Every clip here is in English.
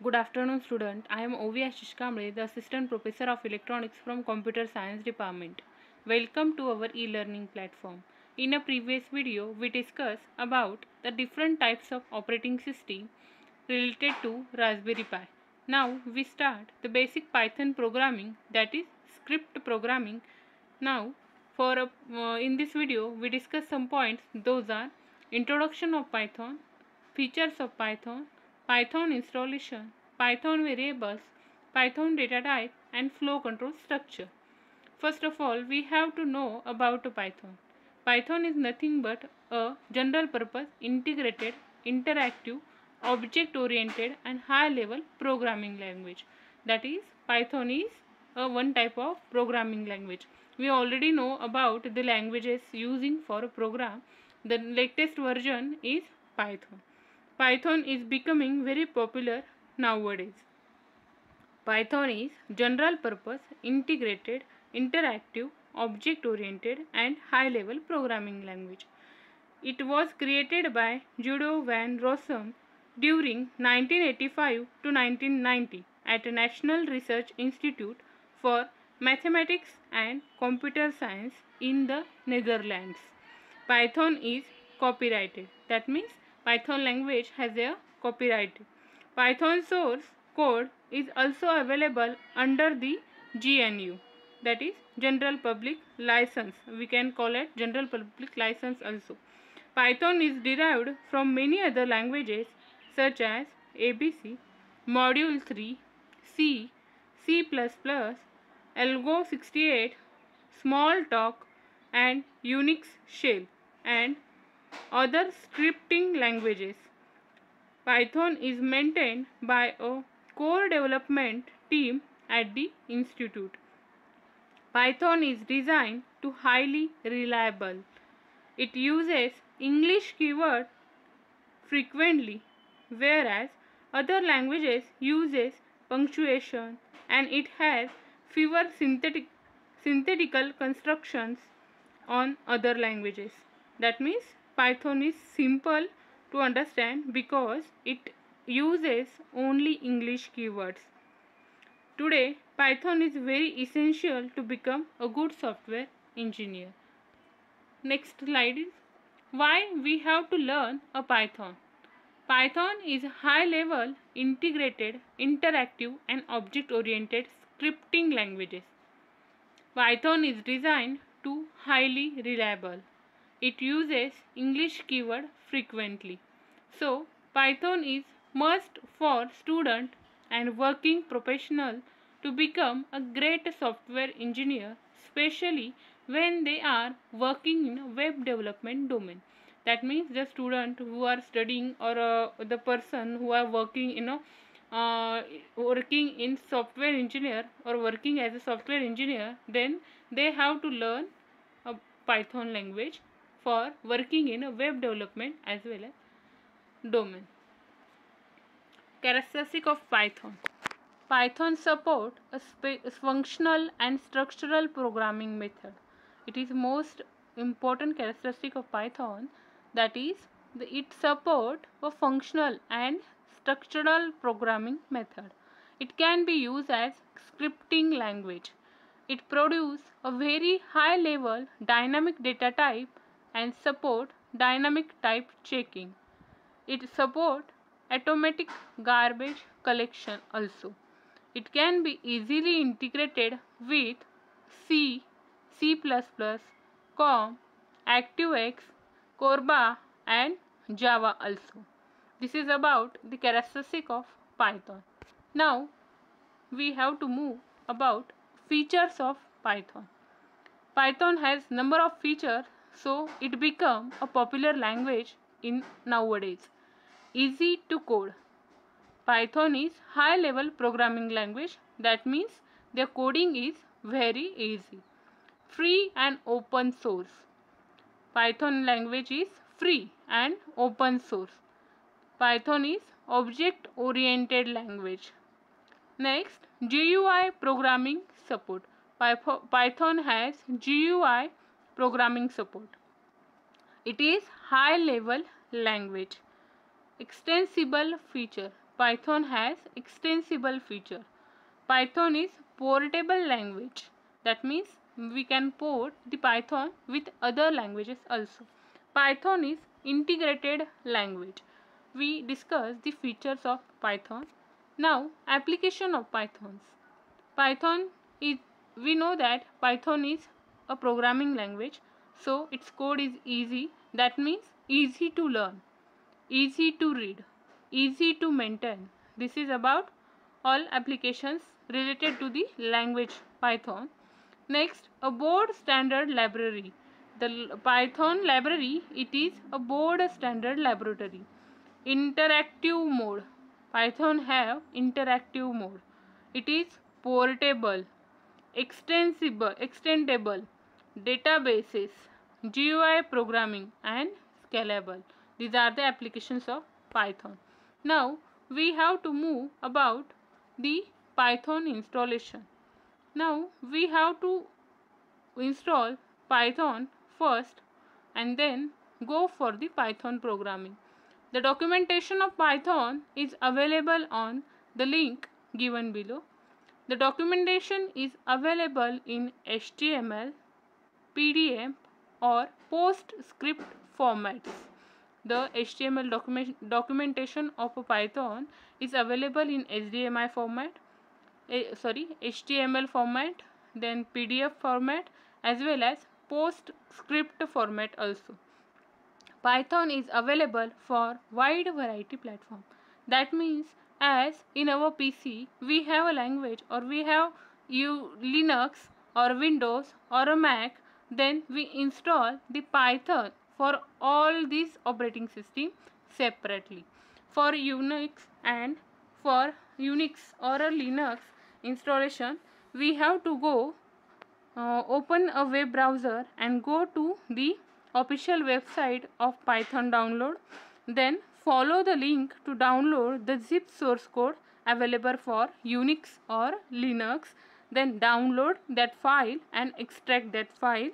Good afternoon, student. I am Ovi Ashish Kamble, the Assistant Professor of Electronics from Computer Science Department. Welcome to our e-learning platform. In a previous video, we discussed about the different types of operating system related to Raspberry Pi. Now we start the basic Python programming, that is script programming. Now in this video, we discuss some points. Those are introduction of Python, features of Python, Python installation, Python variables, Python data type, and flow control structure. First of all, we have to know about Python. Python is nothing but a general purpose, integrated, interactive, object oriented, and high level programming language. That is, Python is a one type of programming language. We already know about the languages using for a program. The latest version is Python. Python is becoming very popular nowadays. Python is general purpose, integrated, interactive, object oriented, and high level programming language. It was created by Judo van Rossum during 1985 to 1990 at a National Research Institute for Mathematics and Computer Science in the Netherlands. Python is copyrighted. That means Python language has a copyright. Python source code is also available under the GNU, that is General Public License. We can call it General Public License also. Python is derived from many other languages such as ABC, Module 3, C, C++, Algo 68, Smalltalk, and Unix shell, and other scripting languages. Python is maintained by a core development team at the institute. Python is designed to highly reliable. It uses English keyword frequently, whereas other languages uses punctuation, and it has fewer synthetical constructions on other languages. That means Python is simple to understand because it uses only English keywords. Today, Python is very essential to become a good software engineer. Next slide is why we have to learn a Python. Python is high level, integrated, interactive, and object oriented scripting languages. Python is designed to highly reliable. It uses English keyword frequently. So, Python is must for student and working professional to become a great software engineer, especially when they are working in a web development domain. That means the student who are studying or the person who are working in software engineer or working as a software engineer, then they have to learn a Python language for working in a web development as well as domain. Characteristic of Python. Python support a functional and structural programming method. It is most important characteristic of Python, that is it support a functional and structural programming method. It can be used as scripting language. It produce a very high level dynamic data type and support dynamic type checking. It support automatic garbage collection also. It can be easily integrated with C, C++, COM, ActiveX, Corba, and Java also. This is about the characteristic of Python. Now we have to move about features of Python. Python has number of features, so it become a popular language in nowadays. Easy to code. Python is high level programming language, that means their coding is very easy. Free and open source. Python language is free and open source. Python is object oriented language. Next, GUI programming support. Python has GUI programming support. It is high level language. Extensible feature. Python has extensible feature. Python is portable language. That means we can port the Python with other languages also. Python is integrated language. We discuss the features of Python. Now, application of Pythons. Python is, we know that Python is a programming language, so its code is easy. That means easy to learn, easy to read, easy to maintain. This is about all applications related to the language Python. Next, a board standard library. The Python library, it is a board standard library. Interactive mode. Python have interactive mode. It is portable, extendable, databases, GUI programming and scalable. These are the applications of Python. Now we have to move about the Python installation. Now we have to install Python first and then go for the Python programming. The documentation of Python is available on the link given below. The documentation is available in HTML, PDF or PostScript formats. The HTML documentation of Python is available in HDMI format, HTML format, then PDF format as well as PostScript format also. Python is available for wide variety platform. That means as in our PC we have a language or we have Linux or Windows or a Mac, then we install the Python for all these operating system separately. For Unix and for Unix or a Linux installation, we have to go open a web browser and go to the official website of Python download. Then follow the link to download the zip source code available for Unix or Linux. Then download that file and extract that file.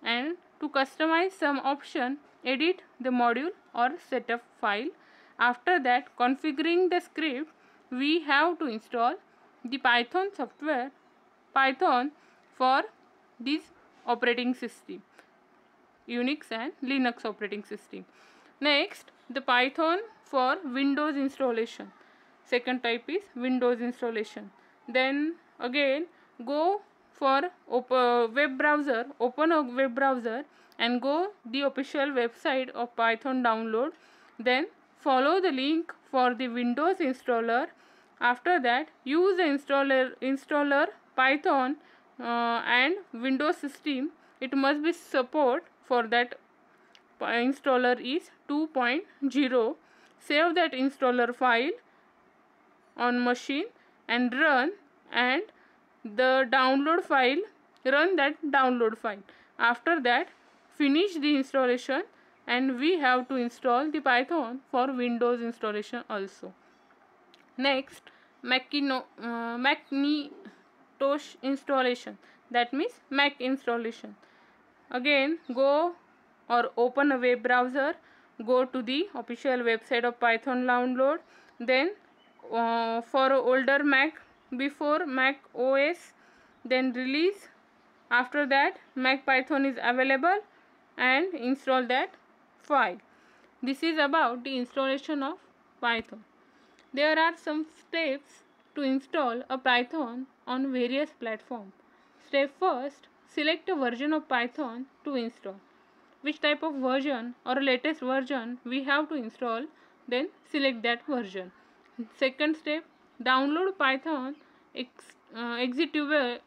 And to customize some option, edit the module or setup file. After that, configuring the script, we have to install the Python software, Python for this operating system, Unix and Linux operating system. Next, the Python for Windows installation. Second type is Windows installation. Then again go for web browser, open a web browser and go the official website of Python download. Then follow the link for the Windows installer. After that, use the installer Python and Windows system. It must be support for that installer is 2.0. Save that installer file on machine and run, and the download file, run that download file. After that, finish the installation and we have to install the Python for Windows installation also. Next, Macintosh installation, that means Mac installation. Again go or open a web browser, go to the official website of Python download. Then for older Mac, before Mac OS, then release. After that, Mac Python is available and install that file. This is about the installation of Python. There are some steps to install a Python on various platforms. Step first, select a version of Python to install. Which type of version or latest version we have to install, then select that version. Second step, download Python executable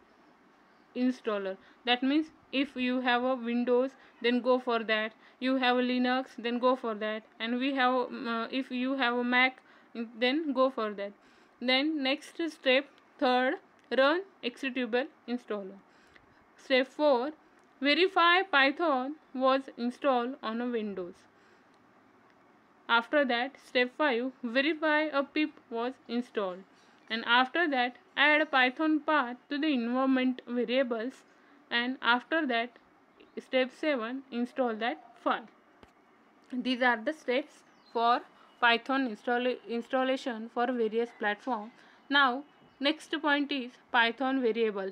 installer. That means if you have a Windows, then go for that. You have a Linux, then go for that. And we have if you have a Mac, then go for that. Then next step, third, run executable installer. Step 4, verify Python was installed on a Windows. After that, step 5, verify a pip was installed. And after that, add a Python path to the environment variables. And after that, step 7, install that file. These are the steps for Python installation for various platforms. Now, next point is Python variable.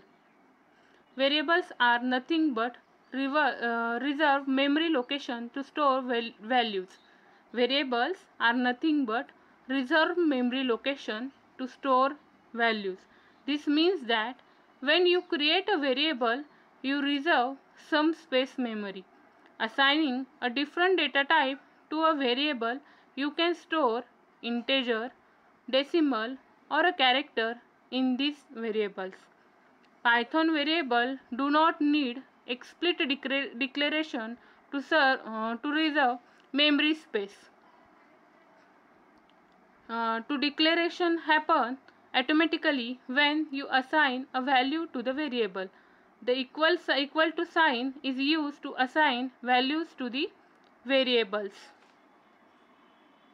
Variables are nothing but reserved memory location to store values. Variables are nothing but reserved memory location to store values. This means that when you create a variable, you reserve some space memory. Assigning a different data type to a variable, you can store integer, decimal, or a character in these variables. Python variable do not need explicit declaration to reserve memory space. To declaration happen automatically when you assign a value to the variable. The equal to sign is used to assign values to the variables.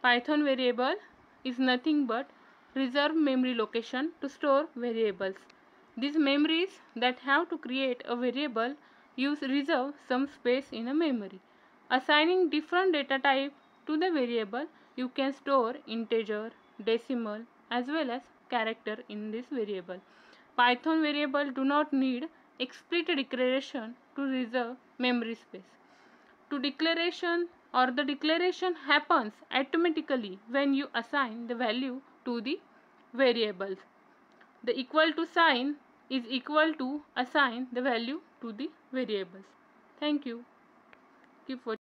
Python variable is nothing but reserved memory location to store variables. These memories that have to create a variable reserve some space in a memory. Assigning different data type to the variable, you can store integer, decimal as well as character in this variable. Python variable do not need explicit declaration to reserve memory space. To declaration or the declaration happens automatically when you assign the value to the variables. The equal to sign is equal to assign the value to the variables. Thank you. Keep watching.